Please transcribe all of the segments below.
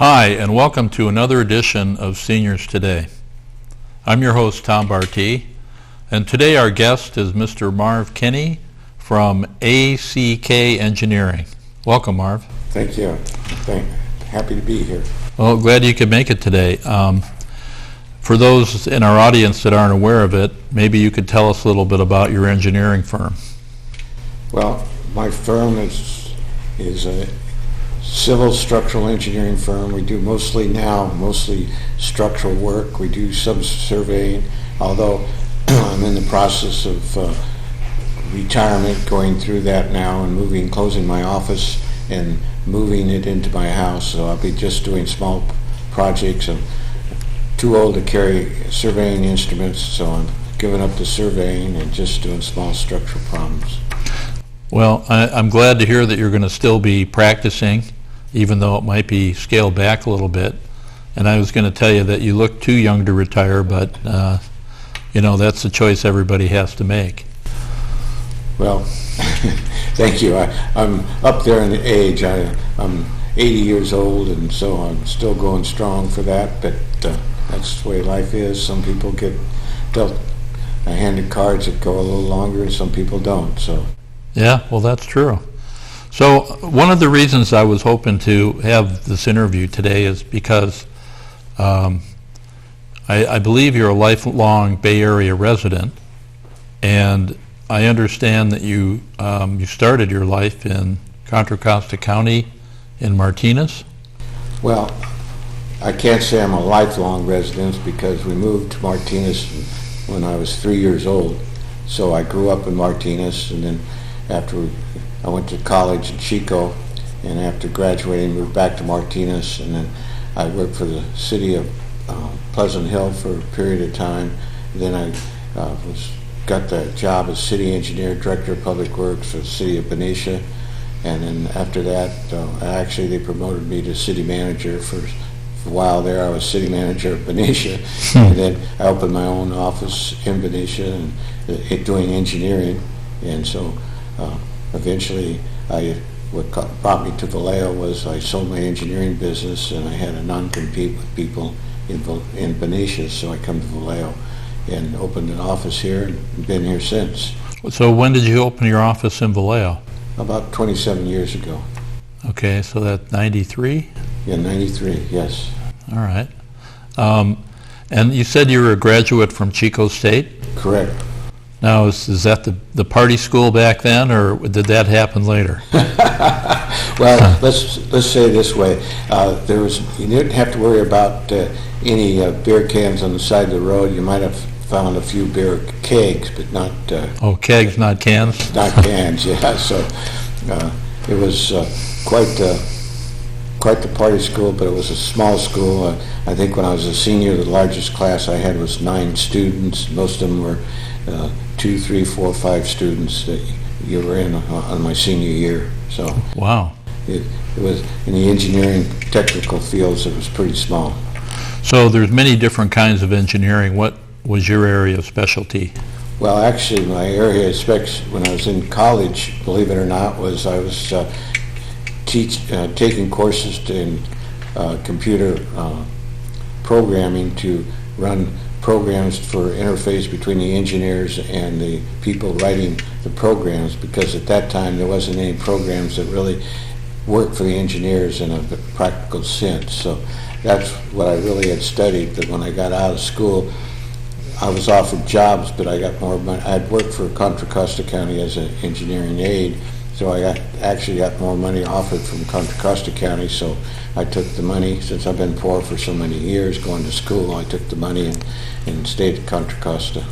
Hi, and welcome to another edition of Seniors Today. I'm your host, Tom Bartee, and today our guest is Mr. Marv Kinney from ACK Engineering. Welcome, Marv. Thank you. Happy to be here. Well, glad you could make it today. For those in our audience that aren't aware of it, maybe you could tell us a little bit about your engineering firm. Well, my firm is a civil structural engineering firm. We do mostly structural work. We do some surveying, although I'm in the process of retirement, going through that now and closing my office and moving it into my house. So I'll be just doing small projects. I'm too old to carry surveying instruments, so I'm giving up the surveying and just doing small structural problems. Well, I'm glad to hear that you're going to still be practicing, even though it might be scaled back a little bit. And I was going to tell you that you look too young to retire, but that's a choice everybody has to make. Well, thank you. I'm up there in the age. I'm 80 years old, and so I'm still going strong for that, but that's the way life is. Some people get dealt a hand of cards that go a little longer, and some people don't. So. Yeah, well, that's true. So one of the reasons I was hoping to have this interview today is because I believe you're a lifelong Bay Area resident, and I understand that you started your life in Contra Costa County in Martinez. Well, I can't say I'm a lifelong resident because we moved to Martinez when I was 3 years old. So I grew up in Martinez, and then after I went to college in Chico, and after graduating moved back to Martinez, and then I worked for the city of Pleasant Hill for a period of time. Then I got the job as city engineer, director of public works for the city of Benicia, and then after that they promoted me to city manager. For a while there I was city manager of Benicia, and then I opened my own office in Benicia and doing engineering, and so eventually what brought me to Vallejo was I sold my engineering business, and I had a non-compete with people in Benicia, so I come to Vallejo and opened an office here and been here since. So when did you open your office in Vallejo? About 27 years ago. Okay, so that's 93? Yeah, 93, yes. All right. And you said you were a graduate from Chico State? Correct. Now, is that the party school back then, or did that happen later? Well, let's say it this way: you didn't have to worry about any beer cans on the side of the road. You might have found a few beer kegs, but not. Kegs, not cans. Not cans, yeah. So it was quite the party school, but it was a small school. I think when I was a senior, the largest class I had was 9 students. Most of them were 2, 3, 4, 5 students that you were in on my senior year. So wow, it was in the engineering technical fields. It was pretty small. So there's many different kinds of engineering. What was your area of specialty? Well, actually, my area of when I was in college, believe it or not, was I was taking courses in computer programming to run programs for interface between the engineers and the people writing the programs, because at that time there wasn't any programs that really worked for the engineers in a practical sense. So that's what I really had studied. But when I got out of school, I was offered jobs, but I got more money. I'd worked for Contra Costa County as an engineering aide, so I actually got more money offered from Contra Costa County. So I took the money, since I've been poor for so many years going to school, I took the money and stayed at Contra Costa.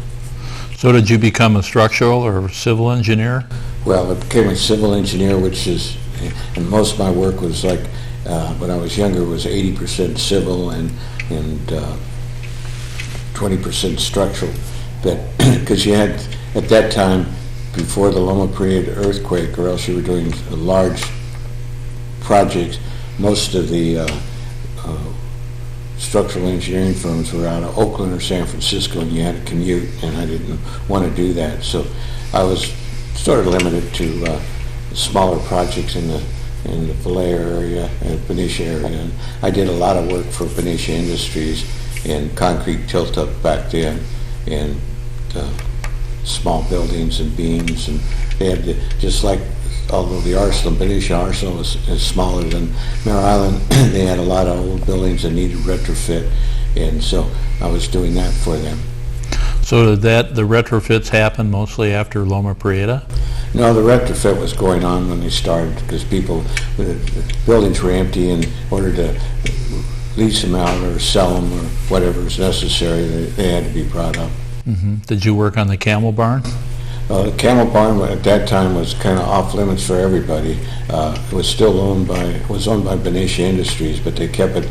So did you become a structural or civil engineer? Well, I became a civil engineer, and most of my work was like, when I was younger, was 80% civil and 20% structural. But because you had, at that time, before the Loma Prieta earthquake, or else you were doing large projects, most of the structural engineering firms were out of Oakland or San Francisco, and you had to commute, and I didn't want to do that. So I was sort of limited to smaller projects in the in the Filet area and Benicia area. And I did a lot of work for Benicia Industries in concrete tilt-up back then, and small buildings and beams, and they had just like, although the Arsenal, Benicia Arsenal is smaller than Mare Island, they had a lot of old buildings that needed retrofit, and so I was doing that for them. So did the retrofits happen mostly after Loma Prieta? No, the retrofit was going on when they started, because the buildings were empty, and in order to lease them out or sell them or whatever was necessary, they had to be brought up. Mm-hmm. Did you work on the Camel Barn? The Camel Barn at that time was kind of off limits for everybody. It was still owned by Benicia Industries, but they kept it.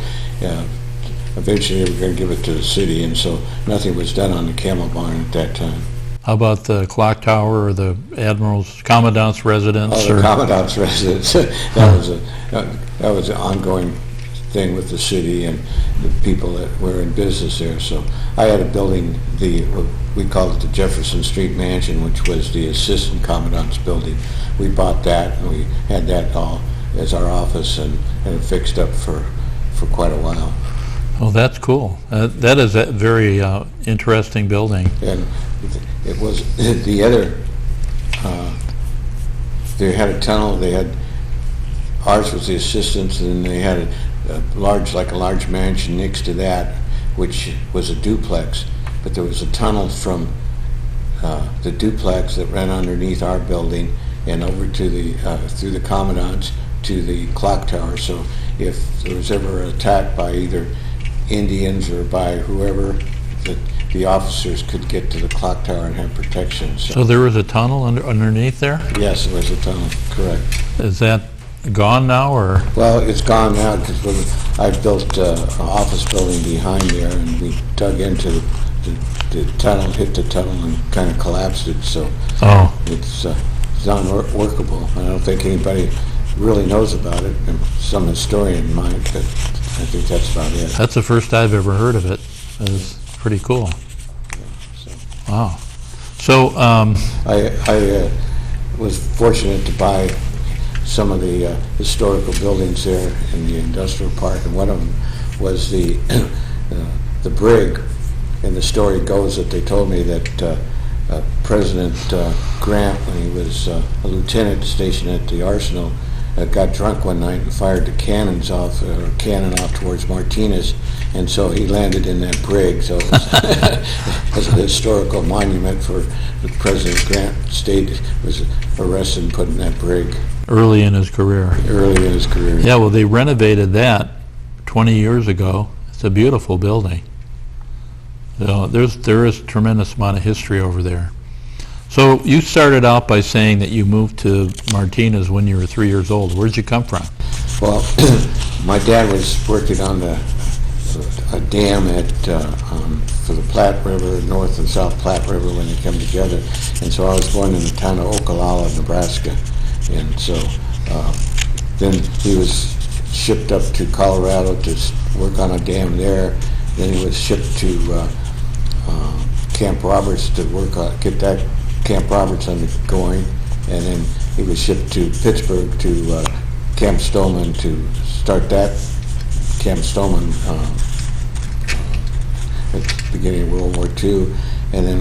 Eventually, they were going to give it to the city, and so nothing was done on the Camel Barn at that time. How about the clock tower or the Admiral's Commandant's residence? Oh, the Commandant's residence. That was an ongoing thing with the city and the people that were in business there. So I had a building, we called it the Jefferson Street Mansion, which was the Assistant Commandant's building. We bought that, and we had that all as our office, and it fixed up for quite a while. Oh, that's cool. That is a very interesting building. And it was the other, they had a tunnel, ours was the Assistants, and they had a large mansion next to that, which was a duplex, but there was a tunnel from the duplex that ran underneath our building and over to through the Commandant's to the clock tower. So if there was ever an attack by either Indians or by whoever, the officers could get to the clock tower and have protection. So there was a tunnel underneath there? Yes, there was a tunnel, correct. Is that gone now, or? Well, it's gone now, because I built an office building behind there, and we dug into the tunnel, hit the tunnel, and kind of collapsed it. So it's unworkable. I don't think anybody really knows about it. Some historian might, but I think that's about it. That's the first I've ever heard of it. It's pretty cool. Wow. So I was fortunate to buy some of the historical buildings there in the industrial park, and one of them was the brig. And the story goes that they told me that President Grant, when he was a lieutenant stationed at the Arsenal, got drunk one night and fired the cannon off towards Martinez, and so he landed in that brig. So it was, as a historical monument for the President Grant was arrested and put in that brig. Early in his career. Yeah, well, they renovated that 20 years ago. It's a beautiful building. So there is a tremendous amount of history over there. So you started out by saying that you moved to Martinez when you were 3 years old. Where'd you come from? Well, my dad was working on a dam for the Platte River, North and South Platte River, when they come together. And so I was born in the town of Ocala, Nebraska. And so then he was shipped up to Colorado to work on a dam there. Then he was shipped to Camp Roberts to get that Camp Roberts going, and then he was shipped to Pittsburgh to Camp Stoneman to start that Camp Stoneman at the beginning of World War II, and then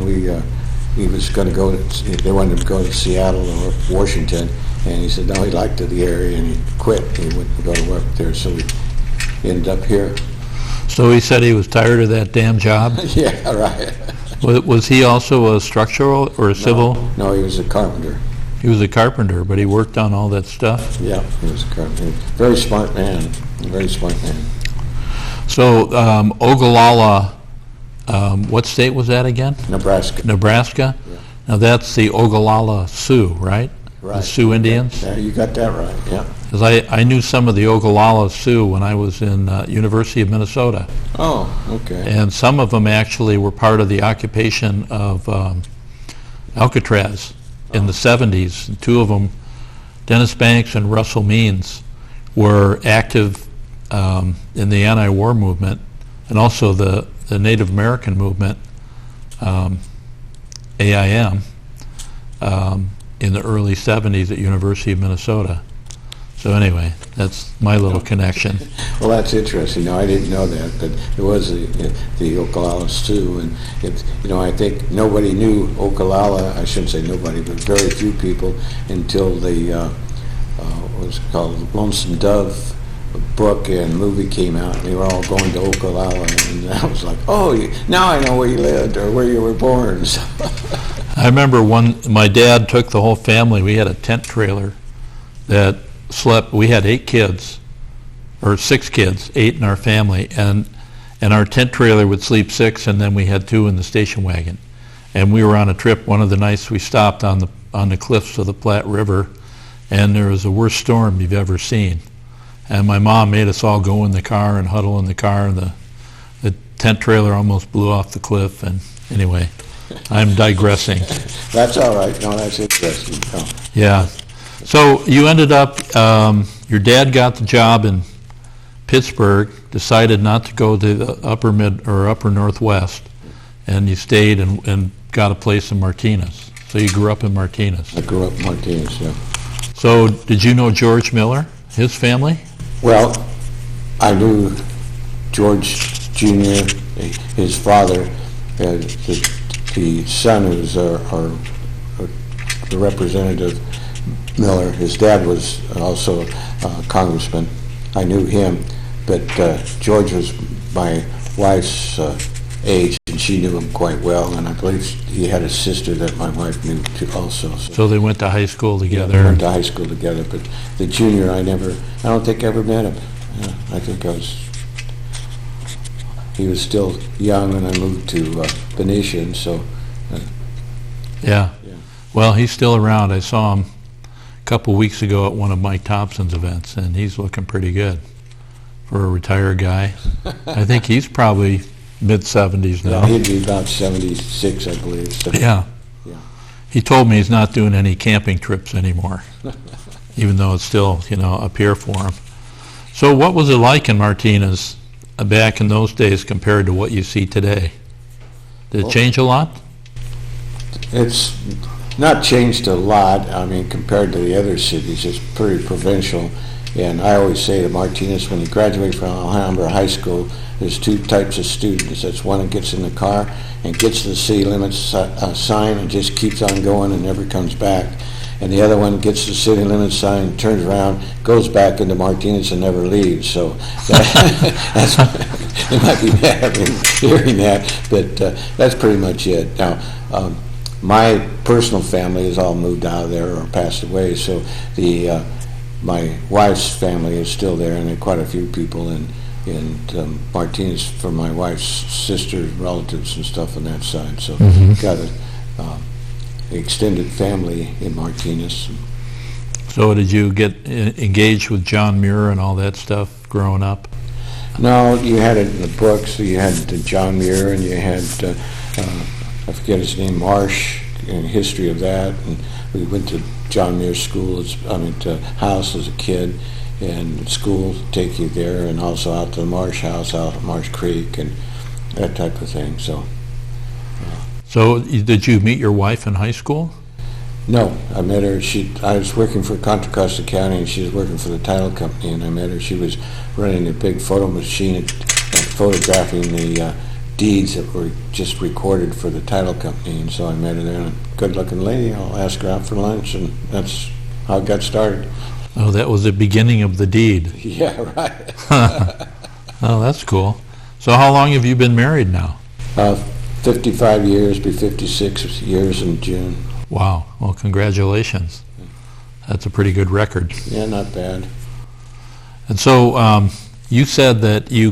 he was going to go. They wanted him to go to Seattle or Washington, and he said no, he liked the area, and he quit. He wouldn't go to work there, so we ended up here. So he said he was tired of that damn job? Yeah, right. Was he also a structural or a civil? No, he was a carpenter. He was a carpenter, but he worked on all that stuff? Yeah, he was a carpenter. Very smart man. Very smart man. So Ogallala, what state was that again? Nebraska. Nebraska? Yeah. Now that's the Ogallala Sioux, right? Right. The Sioux Indians? Yeah, you got that right, yeah. Because I knew some of the Ogallala Sioux when I was in University of Minnesota. Oh, okay. And some of them actually were part of the occupation of Alcatraz in the 70s. Two of them, Dennis Banks and Russell Means, were active in the anti-war movement, and also the Native American movement, AIM, in the early 70s at University of Minnesota. Yeah. So anyway, that's my little connection. Well, that's interesting. No, I didn't know that, but there was the Oklalas too, and I think nobody knew Okalala. I shouldn't say nobody, but very few people until the what was it called, Lonesome Dove book and movie came out, and they were all going to Okalala, and I was like, oh, now I know where you lived or where you were born. So I remember my dad took the whole family. We had a tent trailer that slept. We had 8 kids, or 6 kids, 8 in our family, and our tent trailer would sleep 6, and then we had 2 in the station wagon. And we were on a trip. One of the nights we stopped on the cliffs of the Platte River, and there was the worst storm you've ever seen. And my mom made us all go in the car and huddle in the car, and the tent trailer almost blew off the cliff. And anyway, I'm digressing. That's all right. No, that's interesting. Oh. Yeah. So you ended up, your dad got the job in Pittsburgh, decided not to go to the upper Northwest, and you stayed and got a place in Martinez. So you grew up in Martinez. I grew up in Martinez, yeah. So did you know George Miller, his family? Well, I knew George Jr., his father, the son who was the representative Miller. His dad was also a congressman. I knew him, but George was my wife's age, and she knew him quite well, and I believe he had a sister that my wife knew too also. So they went to high school together? Yeah, we went to high school together, but the junior, I don't think I ever met him. I think he was still young when I moved to Benicia, and so... Yeah. Well, he's still around. I saw him a couple weeks ago at one of Mike Thompson's events, and he's looking pretty good for a retired guy. I think he's probably mid-70s now. Yeah, he'd be about 76, I believe. So. Yeah. He told me he's not doing any camping trips anymore, even though it's still, up here for him. So what was it like in Martinez back in those days compared to what you see today? Did it change a lot? It's not changed a lot. I mean, compared to the other cities, it's pretty provincial. And I always say to Martinez, when you graduate from Alhambra High School, there's 2 types of students. That's one that gets in the car and gets to the city limits sign and just keeps on going and never comes back. And the other one gets the city limits sign, turns around, goes back into Martinez and never leaves. So that's it might be bad hearing that, but that's pretty much it. Now, my personal family has all moved out of there or passed away, so my wife's family is still there, and there are quite a few people in Martinez from my wife's sisters, relatives, and stuff on that side. So got an extended family in Martinez. So did you get engaged with John Muir and all that stuff growing up? No, you had it in the books. You had John Muir, and you had I forget his name, Marsh, and history of that. And we went to John Muir school, to house as a kid, and school take you there, and also out to the Marsh house, out at Marsh Creek, and that type of thing. So did you meet your wife in high school? No, I met her. I was working for Contra Costa County, and she was working for the title company, and I met her. She was running a big photo machine, photographing the deeds that were just recorded for the title company, and so I met her there. And a good-looking lady. I'll ask her out for lunch, and that's how it got started. Oh, that was the beginning of the deed. Yeah, right. Oh, that's cool. So how long have you been married now? 55 years, be 56 years in June. Wow. Well, congratulations. That's a pretty good record. Yeah, not bad. And so you said that you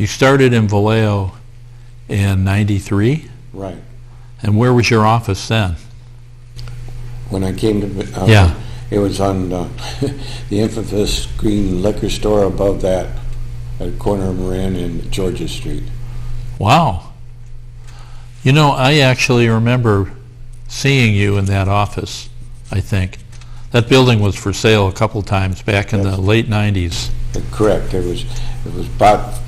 started in Vallejo in 93? Right. And where was your office then? When I came to... Yeah. It was on the infamous green liquor store above that, at the corner of Marin and Georgia Street. Wow. I actually remember seeing you in that office, I think. That building was for sale a couple times back in the late 90s. Correct. It was about...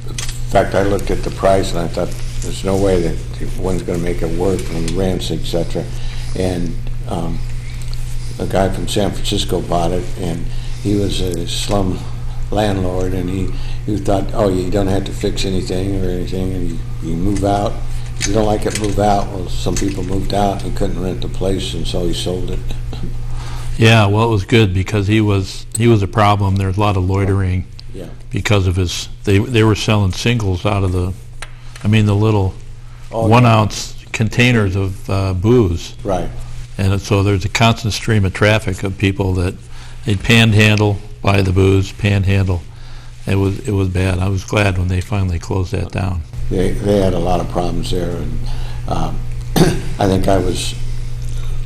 In fact, I looked at the price and I thought, there's no way that one's going to make it work, and the rents, etc. And a guy from San Francisco bought it, and he was a slum landlord, and he thought, oh, you don't have to fix anything or anything, and you move out. If you don't like it, move out. Well, some people moved out and couldn't rent the place, and so he sold it. Yeah, well, it was good because he was a problem. There's a lot of loitering because of his. They were selling singles out of the little 1 ounce containers of booze. Right. And so there's a constant stream of traffic of people that they'd panhandle, buy the booze, panhandle. It was bad. I was glad when they finally closed that down. They had a lot of problems there, and I think I was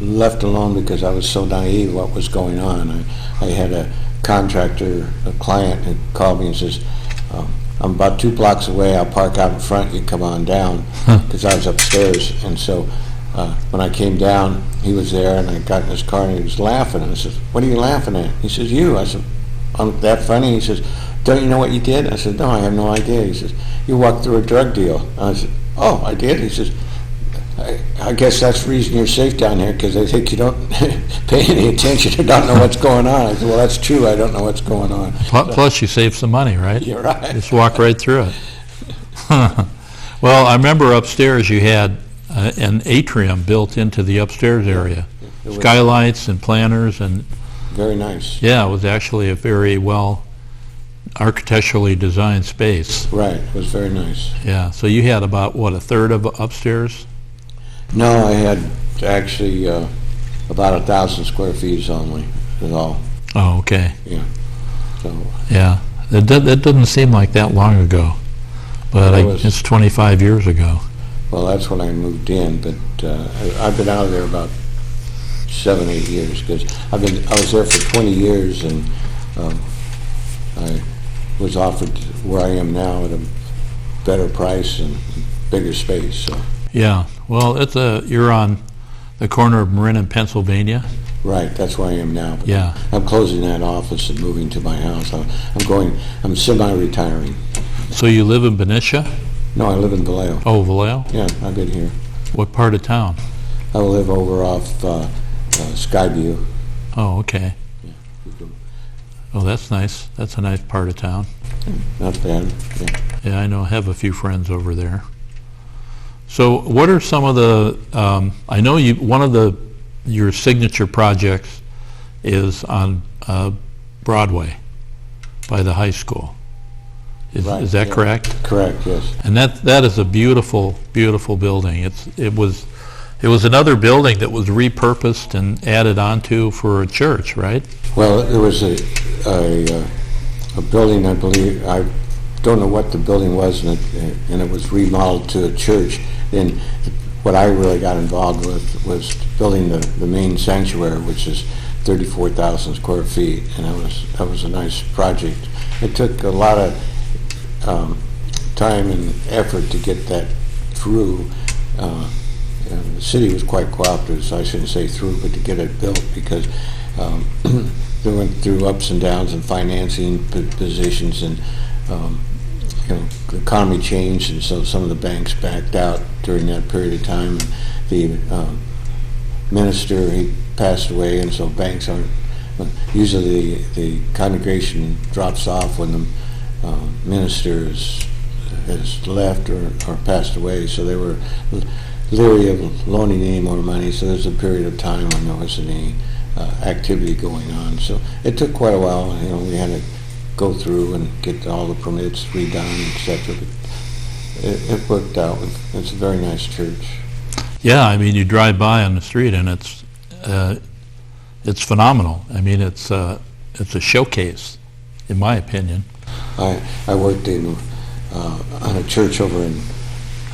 left alone because I was so naive what was going on. I had a contractor, a client, who called me and says, I'm about 2 blocks away, I'll park out in front, you come on down, because I was upstairs. And so when I came down, he was there, and I got in his car, and he was laughing. And I said, what are you laughing at? He says, you. I said, I'm that funny? He says, don't you know what you did? I said, no, I have no idea. He says, you walked through a drug deal. And I said, oh, I did? He says, I guess that's the reason you're safe down here, because they think you don't pay any attention or don't know what's going on. I said, well, that's true, I don't know what's going on. Plus you save some money, right? You're right. Just walk right through it. Well, I remember upstairs you had an atrium built into the upstairs area. Skylights and planters and... Very nice. Yeah, it was actually a very well architecturally designed space. Right, it was very nice. Yeah, so you had about, what, a third of upstairs? No, I had actually about 1,000 square feet only, is all. Oh, okay. Yeah. So. Yeah, that doesn't seem like that long ago, but it's 25 years ago. Well, that's when I moved in, but I've been out of there about 7, 8 years, because I was there for 20 years, and I was offered where I am now at a better price and bigger space. So. Yeah, well, you're on the corner of Marin and Pennsylvania. Right, that's where I am now. But yeah. I'm closing that office and moving to my house. I'm semi-retiring. So you live in Benicia? No, I live in Vallejo. Oh, Vallejo? Yeah, I've been here. What part of town? I live over off Skyview. Oh, okay. Yeah. Oh, that's nice. That's a nice part of town. Not bad. Yeah, I know. I have a few friends over there. So what are some of the, I know one of your signature projects is on Broadway by the high school. Is that correct? Correct, yes. And that is a beautiful, beautiful building. It was another building that was repurposed and added onto for a church, right? Well, there was a building, I believe, I don't know what the building was, and it was remodeled to a church. And what I really got involved with was building the main sanctuary, which is 34,000 square feet, and that was a nice project. It took a lot of time and effort to get that through. The city was quite cooperative, so I shouldn't say through, but to get it built, because they went through ups and downs in financing positions, and the economy changed, and so some of the banks backed out during that period of time. The minister, he passed away, and so banks aren't, usually the congregation drops off when the minister has left or passed away, so they were leery of loaning any more money, so there's a period of time when there wasn't any activity going on. So it took quite a while. We had to go through and get all the permits redone, etc. But it worked out. It's a very nice church. Yeah, I mean, you drive by on the street and it's phenomenal. I mean, it's a showcase, in my opinion. I worked on a church over in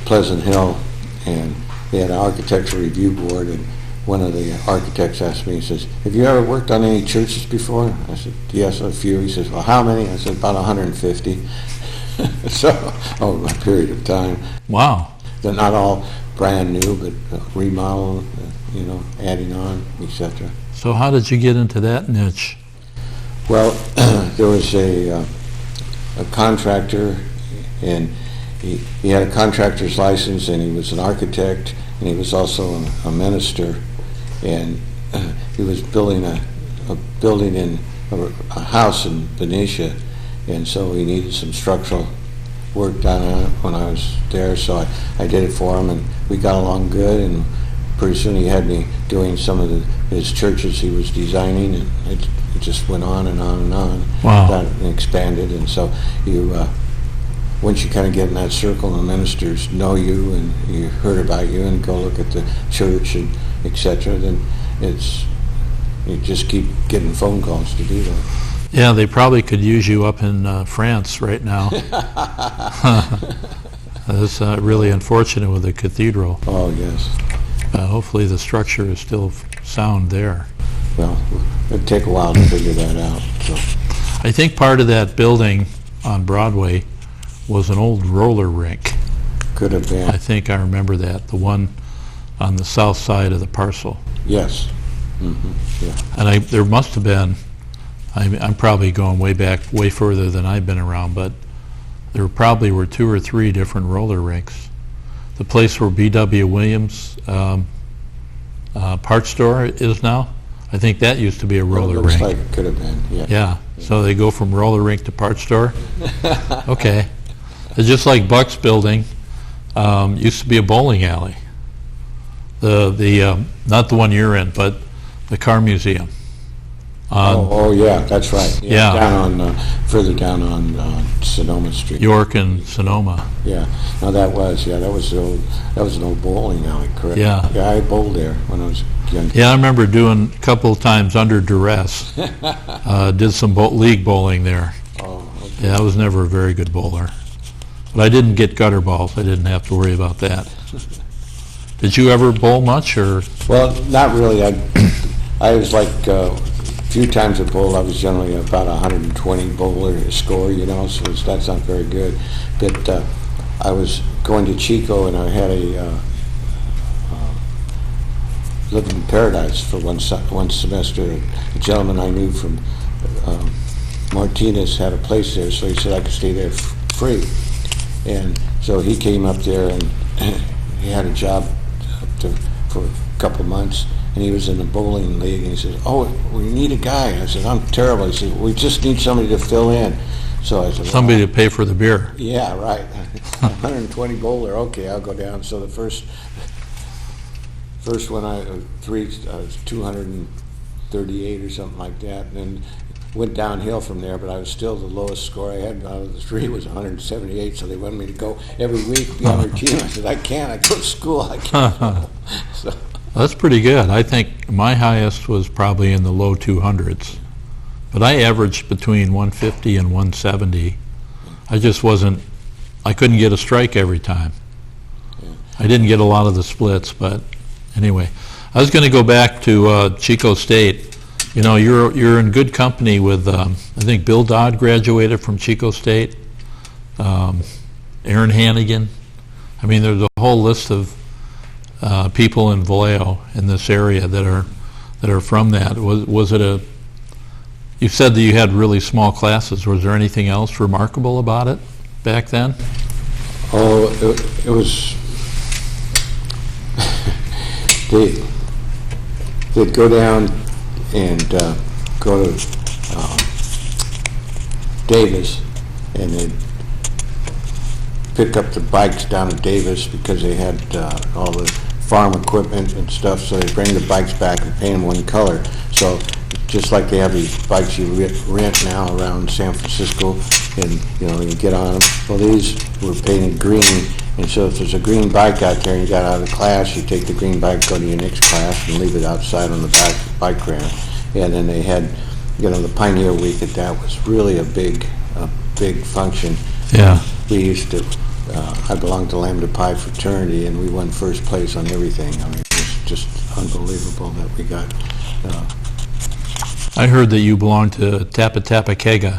Pleasant Hill, and they had an architectural review board, and one of the architects asked me, he says, have you ever worked on any churches before? I said, yes, a few. He says, well, how many? I said, about 150. So, over a period of time. Wow. They're not all brand new, but remodeled, adding on, etc. So how did you get into that niche? Well, there was a contractor, and he had a contractor's license, and he was an architect, and he was also a minister, and he was building a building in a house in Benicia, and so he needed some structural work done on it when I was there, so I did it for him, and we got along good, and pretty soon he had me doing some of his churches he was designing, and it just went on and on and on. Wow. Got it and expanded, and so you once you kind of get in that circle, the ministers know you, and you heard about you, and go look at the church, and etc., then you just keep getting phone calls to do that. Yeah, they probably could use you up in France right now. That's really unfortunate with the cathedral. Oh, yes. Hopefully the structure is still sound there. Well, it'd take a while to figure that out. So. I think part of that building on Broadway was an old roller rink. Could have been. I think I remember that, the one on the south side of the parcel. Yes. Mm-hmm. Yeah. And there must have been, I'm probably going way back, way further than I've been around, but there probably were 2 or 3 different roller rinks. The place where B.W. Williams parts store is now, I think that used to be a roller Looks rink. like it could have been, yeah. Yeah, so they go from roller rink to parts store? Okay. It's just like Buck's building, used to be a bowling alley. The not the one you're in, but the car museum. Oh, yeah, that's right. Yeah. Down on, further down on Sonoma Street. York and Sonoma. Yeah. No, that was an old bowling alley, correct? Yeah. Yeah, I bowled there when I was young. Yeah, I remember doing a couple of times under duress. Did some league bowling there. Oh, okay. Yeah, I was never a very good bowler. But I didn't get gutter balls. I didn't have to worry about that. Did you ever bowl much, or? Well, not really. I was like, a few times I bowled, I was generally about 120 bowler score, so that's not very good. But I was going to Chico, and I had lived in Paradise for one semester. A gentleman I knew from Martinez had a place there, so he said I could stay there free. And so he came up there, and he had a job for a couple of months, and he was in the bowling league, and he said, "Oh, we need a guy." I said, "I'm terrible." He said, "We just need somebody to fill in." So I said, Somebody to pay for the beer. Yeah, right. 120 bowler. Okay, I'll go down. So the first one I was 238 or something like that, and then went downhill from there. But I was still the lowest score I had out of the 3 was 178. So they wanted me to go every week be on their team. I said, "I can't. I go to school. I can't." So. That's pretty good. I think my highest was probably in the low 200s. But I averaged between 150 and 170. I couldn't get a strike every time. Yeah. I didn't get a lot of the splits, but anyway. I was going to go back to Chico State. You're in good company with, I think Bill Dodd graduated from Chico State, Aaron Hannigan. I mean, there's a whole list of people in Vallejo in this area that are from that. Was it you said that you had really small classes. Was there anything else remarkable about it back then? Oh, it was. They'd go down and go to Davis, and they'd pick up the bikes down at Davis because they had all the farm equipment and stuff, so they bring the bikes back and paint them one color. So just like they have these bikes you rent now around San Francisco, and you get on them. Well, these were painted green, and so if there's a green bike out there and you got out of class, you take the green bike, go to your next class, and leave it outside on the bike ramp. And then they had, the Pioneer Week. That was really a big function. Yeah. We used to. I belonged to Lambda Pi fraternity, and we won first place on everything. I mean, it was just unbelievable that we got. I heard that you belonged to Tappa Tappa Kega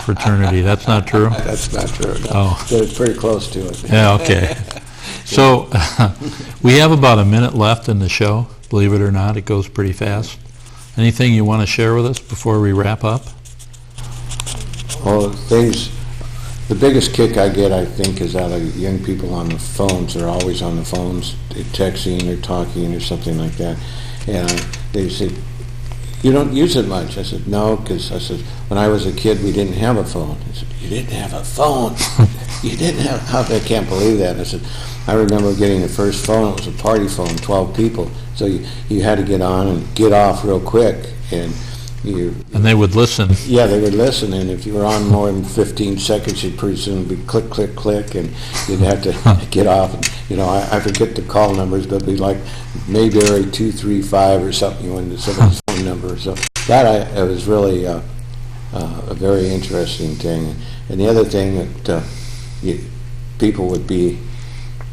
fraternity. That's not true? That's not true. No. Oh. But it's pretty close to it. Yeah, okay. So we have about a minute left in the show. Believe it or not, it goes pretty fast. Anything you want to share with us before we wrap up? Well, the biggest kick I get, I think, is out of young people on the phones. They're always on the phones, they're texting or talking or something like that. And they said, "You don't use it much." I said, "No," because I said, when I was a kid, we didn't have a phone. I said, "You didn't have a phone? You didn't have, how, I can't believe that." I said, "I remember getting the first phone. It was a party phone, 12 people. So you had to get on and get off real quick. And they would listen. Yeah, they would listen. And if you were on more than 15 seconds, you'd pretty soon be click, click, click, and you'd have to get off. And, I forget the call numbers, but it'd be like Mayberry 235 or something. You wanted somebody's phone number. So that it was really a very interesting thing. And the other thing that people would be,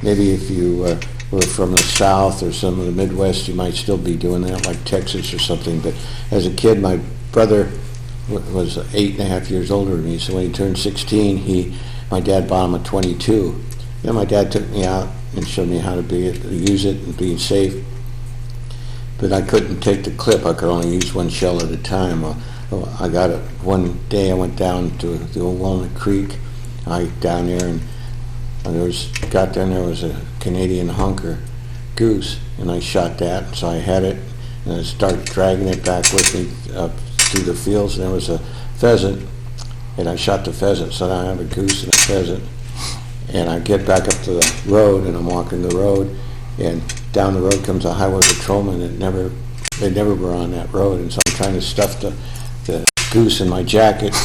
maybe if you were from the South or some of the Midwest, you might still be doing that, like Texas or something. But as a kid, my brother was 8.5 years older than me, so when he turned 16, my dad bought him a .22. Then my dad took me out and showed me how to use it and be safe. But I couldn't take the clip. I could only use one shell at a time. I got it one day. I went down to the old Walnut Creek. Down there, and there was a Canadian hunker goose, and I shot that. So I had it, and I started dragging it back with me up through the fields, and there was a pheasant, and I shot the pheasant. So now I have a goose and a pheasant, and I get back up to the road, and I'm walking the road, and down the road comes a highway patrolman that they never were on that road, and so I'm trying to stuff the goose in my jacket.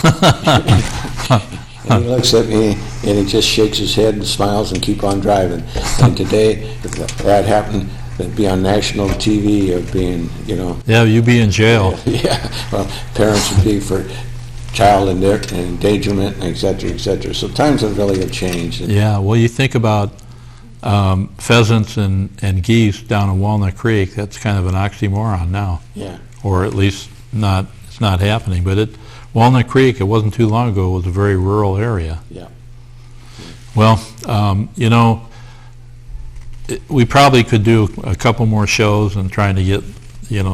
And he looks at me, and he just shakes his head and smiles and keep on driving. And today, if that happened, it'd be on national TV of being, Yeah, you'd be in jail. Yeah, well, parents would be for child endangerment, et cetera, et cetera. So times have really changed. Yeah, well, you think about pheasants and geese down in Walnut Creek, that's kind of an oxymoron now. Yeah. Or at least it's not happening. But Walnut Creek, it wasn't too long ago, was a very rural area. Yeah. Well, we probably could do a couple more shows and trying to get,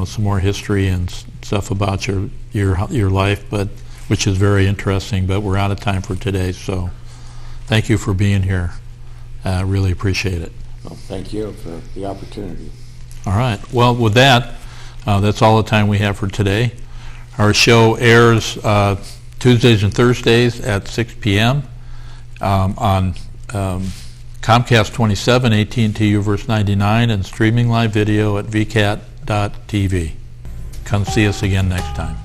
some more history and stuff about your life, but which is very interesting. But we're out of time for today, so thank you for being here. Really appreciate it. Well, thank you for the opportunity. All right. Well, with that, that's all the time we have for today. Our show airs Tuesdays and Thursdays at 6 p.m. On Comcast 27, AT&T UVerse 99, and streaming live video at vcat.tv. Come see us again next time.